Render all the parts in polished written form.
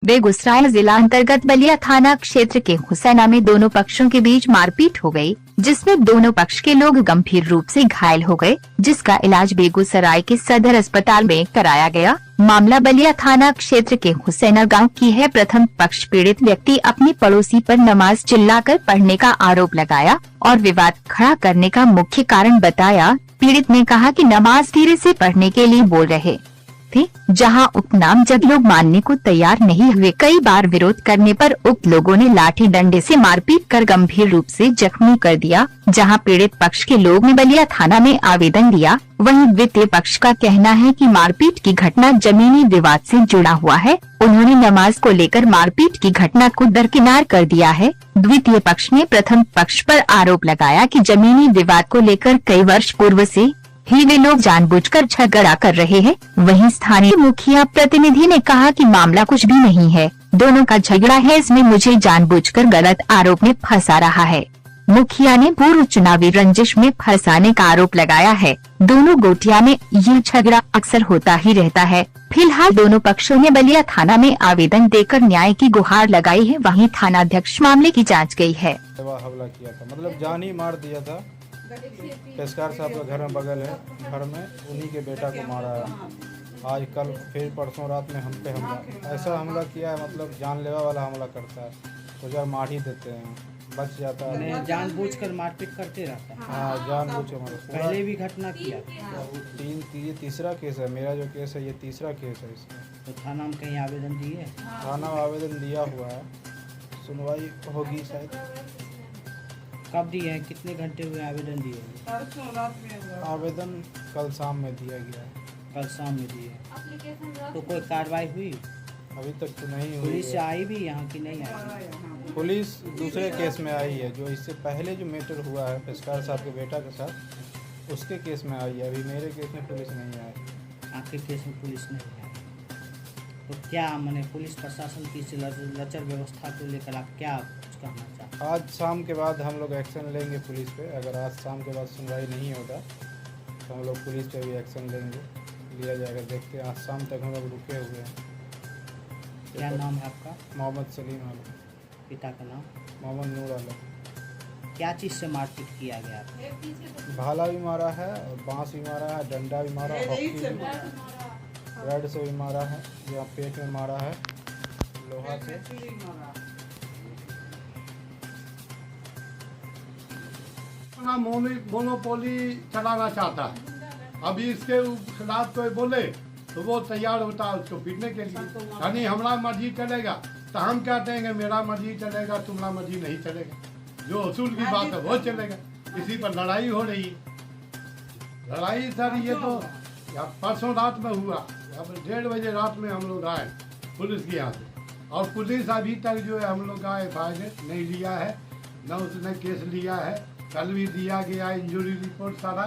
बेगूसराय जिला अंतर्गत बलिया थाना क्षेत्र के हुसैना में दोनों पक्षों के बीच मारपीट हो गई, जिसमें दोनों पक्ष के लोग गंभीर रूप से घायल हो गए, जिसका इलाज बेगूसराय के सदर अस्पताल में कराया गया। मामला बलिया थाना क्षेत्र के हुसैना गांव की है। प्रथम पक्ष पीड़ित व्यक्ति अपने पड़ोसी पर नमाज चिल्लाकर पढ़ने का आरोप लगाया और विवाद खड़ा करने का मुख्य कारण बताया। पीड़ित ने कहा कि नमाज धीरे से पढ़ने के लिए बोल रहे थे, जहां उक्त नामजद लोग मानने को तैयार नहीं हुए। कई बार विरोध करने पर उक्त लोगों ने लाठी डंडे से मारपीट कर गंभीर रूप से जख्मी कर दिया। जहां पीड़ित पक्ष के लोग ने बलिया थाना में आवेदन दिया, वहीं द्वितीय पक्ष का कहना है कि मारपीट की घटना जमीनी विवाद से जुड़ा हुआ है। उन्होंने नमाज को लेकर मारपीट की घटना को दरकिनार कर दिया है। द्वितीय पक्ष ने प्रथम पक्ष पर आरोप लगाया कि जमीनी विवाद को लेकर कई वर्ष पूर्व से ही वे लोग जानबूझकर झगड़ा कर रहे हैं। वहीं स्थानीय मुखिया प्रतिनिधि ने कहा कि मामला कुछ भी नहीं है, दोनों का झगड़ा है, इसमें मुझे जानबूझकर गलत आरोप में फंसा रहा है। मुखिया ने पूर्व चुनावी रंजिश में फंसाने का आरोप लगाया है। दोनों गोटिया में यह झगड़ा अक्सर होता ही रहता है। फिलहाल दोनों पक्षों ने बलिया थाना में आवेदन देकर न्याय की गुहार लगाई है। वहीं थानाध्यक्ष मामले की जाँच गयी है। हमला किया था, मतलब जान ही मार दिया था। पेशकार साहब का घर में बगल है, घर में उन्हीं के बेटा को मारा है। आज कल फिर परसों रात में हम पे हमला, ऐसा हमला किया है, मतलब जानलेवा वाला हमला करता है। तो जब मार ही देते हैं, बच जाता है। जानबूझकर मारपीट करते रहता है। हाँ, जानबूझकर। पहले भी घटना किया। ये तीसरा केस है, मेरा जो केस है ये तीसरा केस है इसका। तो थाना में कहीं आवेदन दिए? थाना में आवेदन दिया हुआ है, सुनवाई होगी शायद। कब दिए हैं? कितने घंटे हुए आवेदन दिए? आवेदन कल शाम में दिया गया है। कल शाम में दिए। तो कोई कार्रवाई हुई? अभी तक तो नहीं हुई। पुलिस आई भी यहाँ की नहीं आई? पुलिस दूसरे केस में आई है, जो इससे पहले जो मैटर हुआ है पेशकार साहब के बेटा के साथ, उसके केस में आई है। अभी मेरे केस में पुलिस नहीं आई। आपके केस में पुलिस नहीं आई, तो क्या मैंने पुलिस प्रशासन की लचर व्यवस्था को लेकर आप क्या कुछ कहना चाहते हैं? आज शाम के बाद हम लोग एक्शन लेंगे पुलिस पे। अगर आज शाम के बाद सुनवाई नहीं होगा तो हम लोग पुलिस पे भी एक्शन लेंगे, लिया जाएगा। देखते हैं, आज शाम तक हम लोग रुके हुए हैं। क्या नाम है आपका? मोहम्मद सलीम आलम। पिता का नाम? मोहम्मद नूर आलम। क्या चीज़ से मारपीट किया गया? भाला भी मारा है और बांस भी मारा है, डंडा भी मारा, हॉकी भी, रेड से भी मारा है, या पेट में मारा है लोहा से। मोनोपोली चलाना चाहता है। अभी इसके खिलाफ कोई बोले तो वो तैयार होता है उसको पीटने के लिए। यानी हमारा मर्जी चलेगा तो हम क्या कहेंगे, मेरा मर्जी चलेगा, तुम्हारा मर्जी नहीं चलेगा। जो असूल की बात है वो चलेगा। इसी पर लड़ाई हो रही है। लड़ाई सर ये तो परसों रात में हुआ। अब 1:30 बजे रात में हम लोग आए पुलिस के यहाँ से, और पुलिस अभी तक जो है हम लोग का FIR नहीं लिया है, न उसने केस लिया है। कल भी दिया गया इंजरी रिपोर्ट सारा,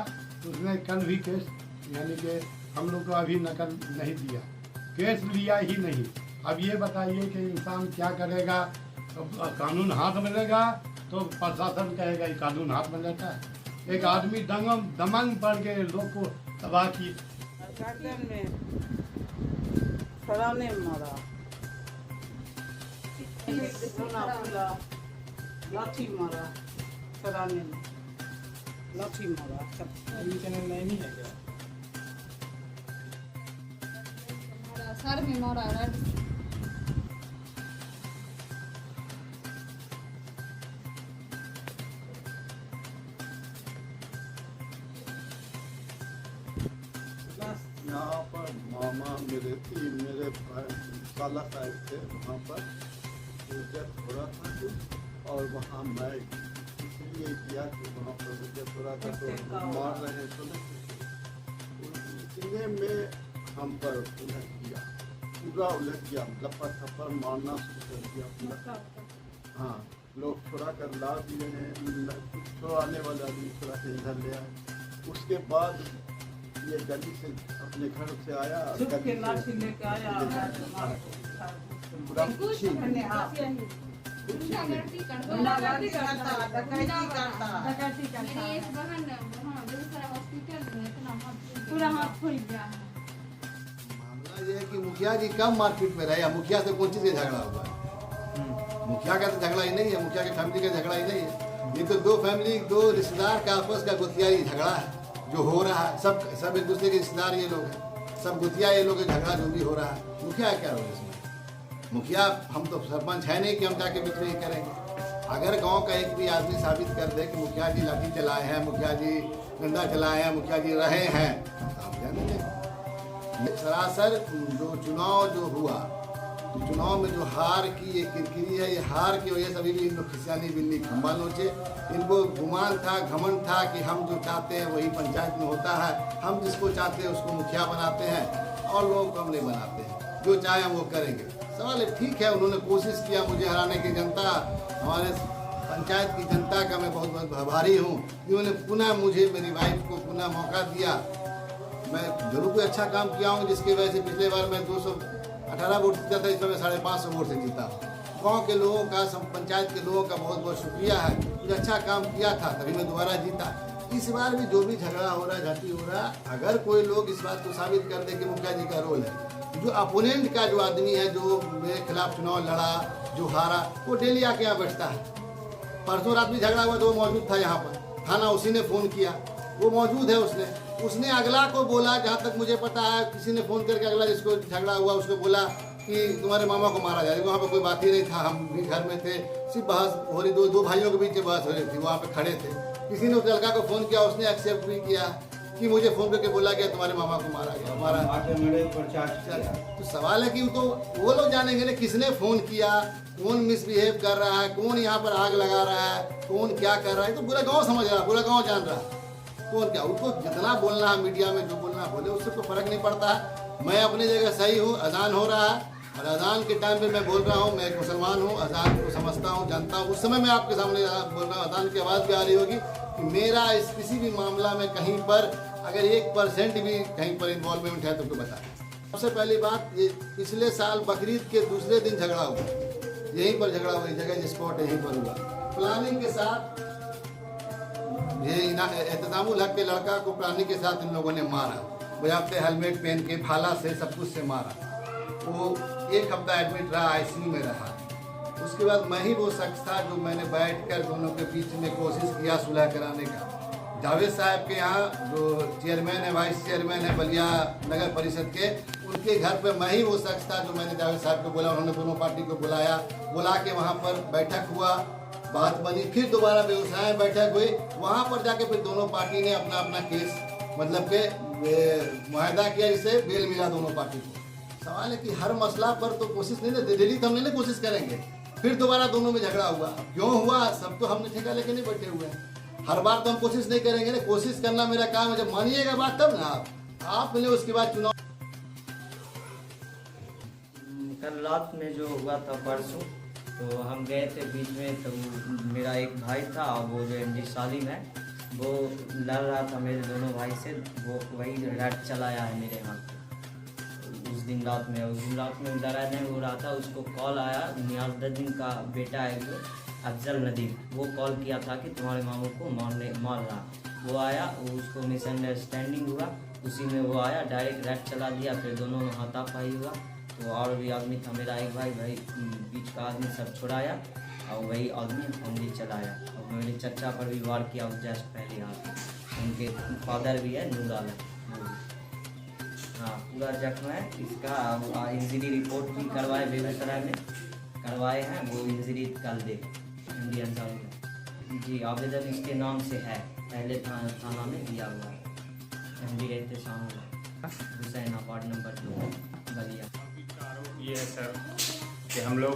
उसने कल भी केस, यानी कि हम लोग को अभी नकल नहीं दिया, केस लिया ही नहीं। अब ये बताइए कि इंसान क्या करेगा? कानून हाथ में लेगा तो प्रशासन कहेगा ये कानून हाथ में लेता है। एक आदमी दमंग पड़ के लोग को तबाह की। लाठी मारा, लाठी मारा। चैनल नहीं है क्या? सर में मारा है। यहाँ पर मामा मेरे साला साहब थे, वहाँ पर उज्जत हो रहा था कुछ, और वहाँ मैं इसलिए किया कि वहाँ पर उज्जत हो रहा था तो मार रहे तो इतने में हम पर उलट किया, पूरा उलट किया, लपा थप्पड़ मारना शुरू कर दिया पूरा। हाँ, लोग छुड़ा कर ला दिए हैं, कुछ छुड़ाने वाला भी छुड़ा के इधर ले आए। उसके बाद ये गली से अपने घर से आया, लाठी लेके आया, पूरा कुछ पूरा हाथ फूल गया है। मामला ये है कि मुखिया जी कम मारपीट में रहे, या मुखिया से कौन चीज़ का झगड़ा हुआ है? मुखिया का तो झगड़ा ही नहीं है, मुखिया की फैमिली का झगड़ा ही नहीं है। ये तो दो फैमिली, दो रिश्तेदार का आपस का गुतियाई झगड़ा है जो हो रहा है। सब एक दूसरे के रिश्तेदार ये लोग हैं, सब गुतिया ये लोग झगड़ा जो भी हो रहा है। मुखिया क्या हो इसमें? मुखिया हम तो सरपंच है नहीं कि हम जाके बीच में ही करेंगे। अगर गांव का एक भी आदमी साबित कर दे कि मुखिया जी लाठी चलाए हैं, मुखिया जी डंडा चलाए हैं, मुखिया जी रहे हैं, तो हम जाने देंगे। सरासर जो चुनाव जो हुआ, तो चुनाव में जो हार की ये किरकिरी है, ये हार की वजह से अभी भी इन लोग खिसियानी बिल्ली खम्बा नोचे। इनको गुमान था, घमंड था कि हम जो चाहते हैं वही पंचायत में होता है, हम जिसको चाहते हैं उसको मुखिया बनाते हैं और लोगों को हम नहीं बनाते हैं, जो चाहे हम वो करेंगे। सवाल है, ठीक है, उन्होंने कोशिश किया मुझे हराने की। जनता, हमारे पंचायत की जनता का मैं बहुत बहुत आभारी हूँ, जिन्होंने पुनः मुझे, मेरी वाइफ को पुनः मौका दिया। मैं जरूर कोई अच्छा काम किया हूँ, जिसकी वजह से पिछले बार मैं 218 वोट जीता था, इस समय 550 वोट से जीता। गाँव के लोगों का, पंचायत के लोगों का बहुत बहुत शुक्रिया है, कुछ अच्छा काम किया था तभी मैं दोबारा जीता। इस बार भी जो भी झगड़ा हो रहा है, घाटी हो रहा है, अगर कोई लोग इस बात को साबित कर दे कि मुखिया जी का रोल है, जो अपोनेंट का जो आदमी है, जो मेरे खिलाफ चुनाव लड़ा, जो हारा, वो डेली आके यहाँ बैठता है। परसों रात भी झगड़ा हुआ तो वो मौजूद था यहाँ पर, थाना उसी ने फ़ोन किया, वो मौजूद है। उसने अगला को बोला, जहाँ तक मुझे पता है, किसी ने फ़ोन करके अगला जिसको झगड़ा हुआ उसको बोला कि तुम्हारे मामा को मारा जाए। वहाँ पर कोई बात ही नहीं था, हम भी घर में थे, सिर्फ बहस हो रही, दो भाइयों के बीच में बहस हो रही थी, वहाँ पे खड़े थे। किसी ने उस लड़का को फ़ोन किया, उसने एक्सेप्ट भी किया कि मुझे फ़ोन करके बोला गया तुम्हारे मामा को मारा गया, तो सवाल है कि तो वो लोग जानेंगे ना किसने फ़ोन किया, कौन मिसबिहेव कर रहा है, कौन यहाँ पर आग लगा रहा है, कौन क्या कर रहा है। तो पूरा गाँव समझ रहा है, पूरा गाँव जान रहा है कौन क्या। उनको जितना बोलना है मीडिया में, जो बोलना बोले, उससे कोई फ़र्क नहीं पड़ता है। मैं अपनी जगह सही हूँ, अजान हो रहा है और अजान के टाइम पे मैं बोल रहा हूँ, मैं एक मुसलमान हूँ, अजान को समझता हूँ, जानता हूँ। उस समय मैं आपके सामने बोल रहा हूँ, अजान की आवाज़ भी आ रही होगी कि मेरा इस किसी भी मामला में कहीं पर अगर 1% भी कहीं पर इन्वॉल्वमेंट है तो बता। सबसे पहली बात, ये पिछले साल बकरीद के दूसरे दिन झगड़ा हुआ, यहीं पर झगड़ा हुआ, जगह स्पॉट यहीं पर हुआ। प्लानिंग के साथ ये एहतसामुल हक के लड़का को प्लानिंग के साथ इन लोगों ने मारा, बजाते हेलमेट पहन के, भाला से, सब कुछ से मारा। वो 1 हफ्ता एडमिट रहा, ICU में रहा। उसके बाद मैं ही वो शख्स था जो मैंने बैठकर दोनों के बीच में कोशिश किया सुलह कराने का। जावेद साहब के यहाँ जो चेयरमैन है, वाइस चेयरमैन है बलिया नगर परिषद के, उनके घर पे मैं ही वो शख्स था जो मैंने जावेद साहब को बोला। उन्होंने दोनों पार्टी को बुला के वहाँ पर बैठक हुआ, बात बनी, फिर दोबारा बेगूसराय में बैठक हुई। वहाँ पर जाके फिर दोनों पार्टी ने अपना अपना केस मतलब के मुआहदा किया, जिससे बेल मिला दोनों पार्टी को। सवाल है कि हर मसला पर तो कोशिश नहीं, डेली तो हम नहीं कोशिश करेंगे। फिर दोबारा दोनों में झगड़ा हुआ, क्यों हुआ सब तो हमने ठेका लेके नहीं बैठे हुए हैं। हर बार तो हम कोशिश नहीं करेंगे ना, कोशिश करना मेरा काम है। जब मानिएगा बात तब ना आप मिले, उसके बाद चुनाव। कल रात में जो हुआ था परसों, तो हम गए थे बीच में, तो मेरा एक भाई था, वो जो MD सालिम है, वो लड़ रहा था मेरे दोनों भाई से। वो वही रैट चलाया है मेरे यहाँ उस दिन रात में लड़ाई नहीं हो रहा था। उसको कॉल आया, नियाज़ुद्दीन का बेटा है वो अफजल नदीम, वो कॉल किया था कि तुम्हारे मामू को मार रहा। वो आया, उसको मिसअंडरस्टैंडिंग हुआ, उसी में वो आया, डायरेक्ट रैट चला दिया। फिर दोनों में हाथापाई हुआ, तो और भी आदमी था, मेरा एक भाई बीच का आदमी सब छुड़ाया, और वही आदमी हमने चलाया। और मेरे चचा पर भी वार किया जस्ट पहले हाथ। उनके फादर भी है नूर आलम, हाँ पूरा जख्म है। इसका इंजरी रिपोर्ट भी करवाए, बेगूसराय में करवाए हैं, वो इंजरी कल दे इंडियन में जी। आवेदन इसके नाम से है, पहले थाना में दिया हुआ है। MD रहते शाम हुसैन अपार्ट नंबर 2 बलिया। आरोप ये है सर कि हम लोग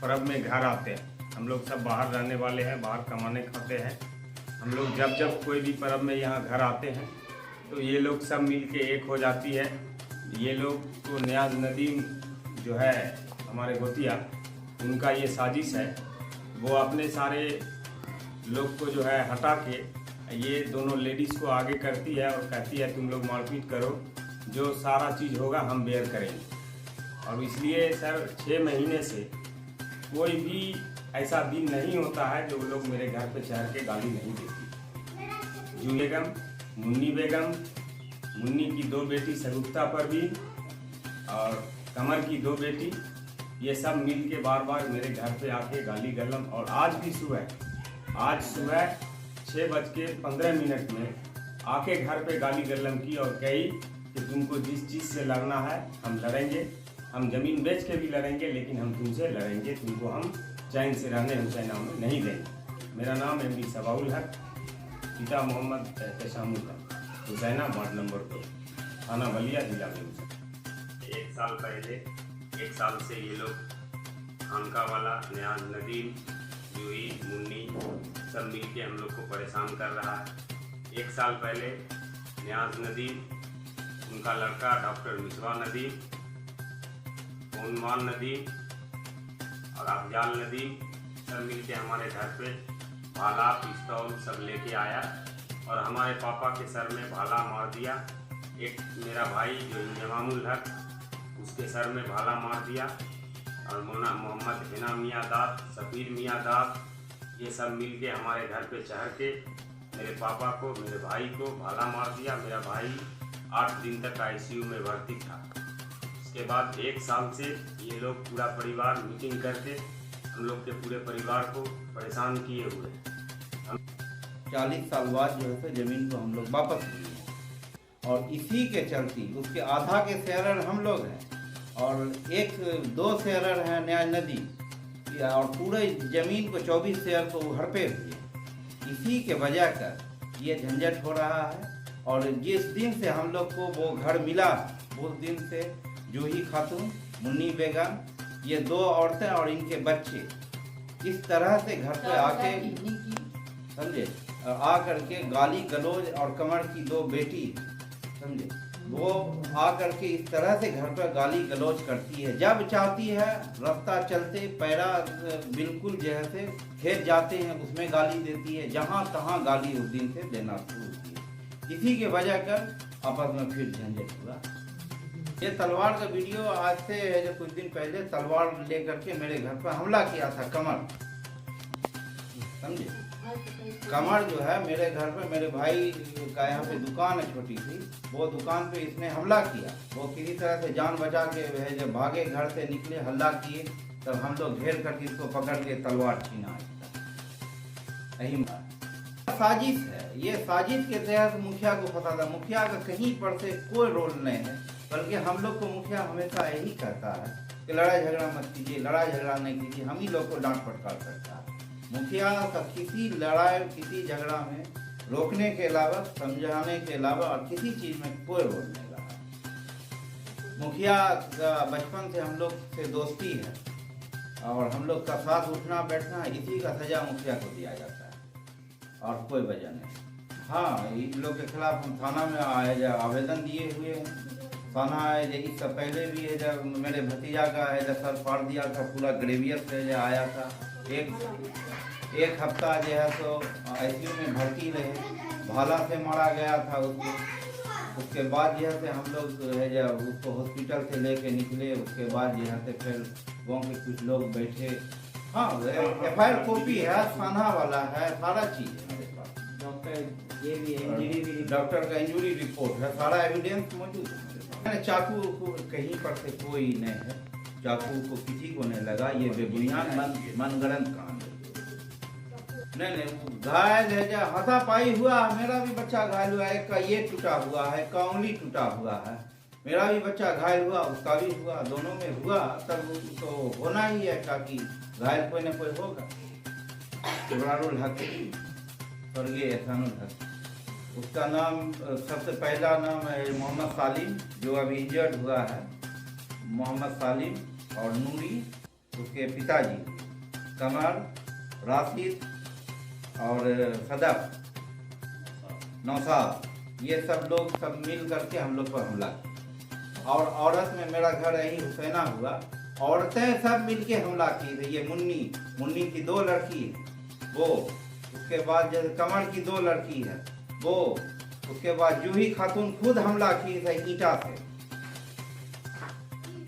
पर्व में घर आते हैं, हम लोग सब बाहर रहने वाले हैं, बाहर कमाने खाते हैं। हम लोग जब कोई भी पर्व में यहाँ घर आते हैं तो ये लोग सब मिल के एक हो जाती है। ये लोग तो नियाज़ नदीम जो है हमारे गोतिया, उनका ये साजिश है। वो अपने सारे लोग को जो है हटा के ये दोनों लेडीज़ को आगे करती है और कहती है तुम लोग मारपीट करो, जो सारा चीज़ होगा हम बेयर करेंगे। और इसलिए सर 6 महीने से कोई भी ऐसा दिन नहीं होता है जो लोग मेरे घर पे चढ़ के गाली नहीं देती। जू बेगम, मुन्नी बेगम, मुन्नी की 2 बेटी सगुफ्ता परवीन और कमर की 2 बेटी, ये सब मिल के बार बार मेरे घर पे आके गाली गलम। और आज सुबह 6:15 में आके घर पे गाली गलम की और कही कि तुमको जिस चीज़ से लड़ना है हम लड़ेंगे, हम ज़मीन बेच के भी लड़ेंगे, लेकिन हम तुमसे लड़ेंगे, तुमको हम चैन से रहने हुसैना में नहीं देंगे। मेरा नाम MD सबाउल हक, पिता मोहम्मद एहतशामुल हक, हुसैना वार्ड नंबर 2, थाना बलिया, जिला बेगूसराय। 1 साल पहले, 1 साल से ये लोग खानका वाला, नियाज नदीम, जूही, मुन्नी सब मिल के हम लोग को परेशान कर रहा है। 1 साल पहले नियाज नदीम, उनका लड़का डॉक्टर मिसबा नदीम, उन्मान नदीम और अफजाल नदीम सब मिल के हमारे घर पे भाला, पिस्तौल सब लेके आया और हमारे पापा के सर में भाला मार दिया। एक मेरा भाई जो इंजमामुल हक, उसके सर में भाला मार दिया और मोहम्मद हिना मियाँ दाद, सफ़ीर मियाँ दाद, ये सब मिल के हमारे घर पे चढ़ के मेरे पापा को, मेरे भाई को भाला मार दिया। मेरा भाई 8 दिन तक ICU में भर्ती था। उसके बाद 1 साल से ये लोग पूरा परिवार मीटिंग करके हम लोग के पूरे परिवार को परेशान किए हुए। 40 साल बाद जो है तो ज़मीन को हम लोग वापस लिए हैं और इसी के चलती उसके आधा के शेयरर हम लोग हैं और 1-2 शेयरर हैं न्याय नदी, और पूरे ज़मीन को 24 शेयर को हड़पे हुए। इसी के वजह कर ये झंझट हो रहा है। और जिस दिन से हम लोग को वो घर मिला उस दिन से जूही खातून, मुन्नी बेगम, ये 2 औरतें और इनके बच्चे इस तरह से घर पे आके, समझे, आ करके गाली गलौज, और कमर की 2 बेटी, समझे, वो आ करके इस तरह से घर पर गाली गलौज करती है। जब चाहती है रास्ता चलते पैरा बिल्कुल जैसे खेत जाते हैं उसमें गाली देती है, जहाँ तहाँ गाली उस दिन से देना शुरू की। इसी के वजह कर आपस में फिर झंझट हुआ। ये तलवार का वीडियो आज से है जो कुछ दिन पहले तलवार लेकर के मेरे घर पर हमला किया था कमर, समझे। कमर जो है मेरे घर पे, मेरे भाई का यहाँ पे दुकान है छोटी सी, वो दुकान पे इसने हमला किया। वो किसी तरह से जान बचा के है जब भागे घर से निकले, हल्ला किए, तब हम लोग घेर करके इसको पकड़ के तलवार छीना। यही साजिश है, ये साजिश के तहत मुखिया को फंसाता। मुखिया का कहीं पर से कोई रोल नहीं है, बल्कि हम लोग को मुखिया हमेशा यही कहता है कि लड़ाई झगड़ा मत कीजिए, लड़ाई झगड़ा नहीं कीजिए, हम ही लोग को डांट फटकार करता है। मुखिया का किसी लड़ाई, किसी झगड़ा में रोकने के अलावा, समझाने के अलावा और किसी चीज़ में कोई रोल नहीं रहा। मुखिया का बचपन से हम लोग से दोस्ती है और हम लोग का साथ उठना बैठना, इसी का सजा मुखिया को दिया जाता है और कोई वजह नहीं। हाँ, इन लोग के खिलाफ हम थाना में आवेदन दिए हुए हैं। थाना है इससे पहले भी है जब मेरे भतीजा का है जब सर फाड़ दिया था, पूरा ग्रेवियर से आया था। एक हफ्ता जो है तो ICU में भर्ती रहे, भाला से मारा गया था उसको। उसके बाद जो है हम लोग है जब उसको हॉस्पिटल से लेके निकले, उसके बाद जो है फिर गाँव के कुछ लोग बैठे। हाँ, FIR कॉपी है, थाना वाला है, सारा चीज़ है मेरे पास। डॉक्टर का इंजरी रिपोर्ट है, सारा एविडेंस मौजूद है। चाकू को कहीं पर से कोई नहीं है, चाकू को किसी को नहीं लगा, ये बेबुनियाद मनगढ़ंत कहानी। नहीं, घायल है, हाथापाई हुआ, मेरा भी बच्चा घायल हुआ है, एक का ये टूटा हुआ है, का उंगली टूटा हुआ है, मेरा भी बच्चा घायल हुआ, उसका भी हुआ, दोनों में हुआ, तब तो होना ही है, ताकि घायल कोई न कोई होगा। इब्रारुल हक, स्वर्गीय एहसानुल हक, उसका नाम सबसे पहला नाम है मोहम्मद सालिम, जो अभी इंजर्ड हुआ है, मोहम्मद सालिम और नूरी उसके पिताजी, कमर, राशिद और सदफ, नौसाद, ये सब लोग सब मिल करके हम लोग पर हमला किया। और औरत में मेरा घर यही हुसैना हुआ, औरतें सब मिल के हमला की थी। ये मुन्नी की 2 लड़की है वो, उसके बाद जैसे कमर की 2 लड़की है वो, उसके बाद जूही खातून खुद हमला की थी ईटा से।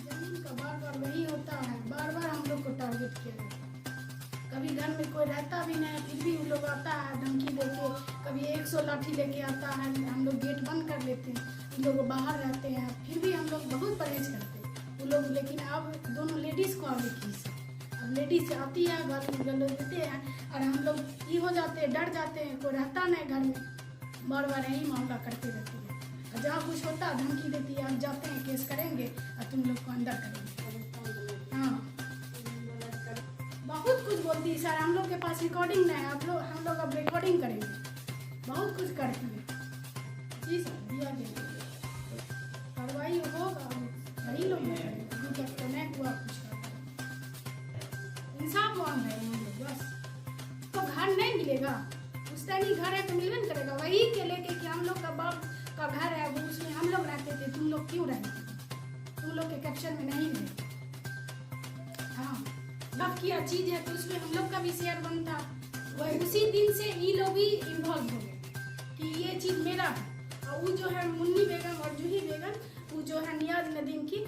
जमीन का बार वही होता है, बार हम लोग को टारगेट किया जाता है। कभी घर में कोई रहता भी नहीं, फिर भी उन लोग आता है धमकी देके, कभी 100 लाठी लेके आता है, हम लोग गेट बंद कर लेते हैं, उन लोग बाहर रहते हैं, फिर भी हम लोग बहुत परहेज करते हैं। लोग, लेकिन अब दोनों लेडीज़ को आगे खींच, अब लेडीज आती है गाली देते हैं और हम लोग ये हो जाते हैं, डर जाते हैं, कोई रहता नहीं घर में, बार बार यही मामला करते रहती है। और जहाँ कुछ होता है धमकी देती है, हम जाते हैं केस करेंगे और तुम लोग को अंदर करेंगे। हाँ, बहुत कुछ बोलती है सर, हम लोग के पास रिकॉर्डिंग नहीं है, हम लोग अब रिकॉर्डिंग करेंगे, बहुत कुछ करती है। जी सर, दिया गया कार्रवाई होगा, वही लोग नहीं हुआ कुछ इंसाफ मांग रहे हैं हम लोग बस। तो घर नहीं मिलेगा, उस टाइम ही घर है तो मिलने करेगा, वही के लेके कि हम लोग का बाप का घर है वो, उसमें हम लोग रहते थे, तुम लोग क्यों रहते, तुम लोग के कैप्शन में नहीं रहे। हाँ, लव किया चीज है तो उसमें हम लोग का भी शेयर बनता, वही उसी दिन से ये लोग ही इन्वॉल्व हो गए कि ये चीज मेरा है। और वो जो है मुन्नी बेगम और जूही बेगम, वो जो है नियाज नदीम की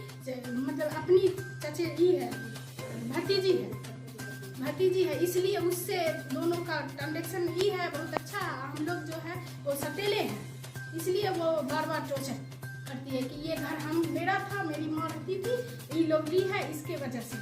मतलब अपनी चचे ही है, भतीजी है, इसलिए उससे दोनों का ट्रांजेक्शन ही है बहुत अच्छा। हम लोग जो है वो सतेले हैं, इसलिए वो बार बार टॉर्चर करती है कि ये घर मेरा था, मेरी माँ रहती थी, ये लोग भी है, इसके वजह से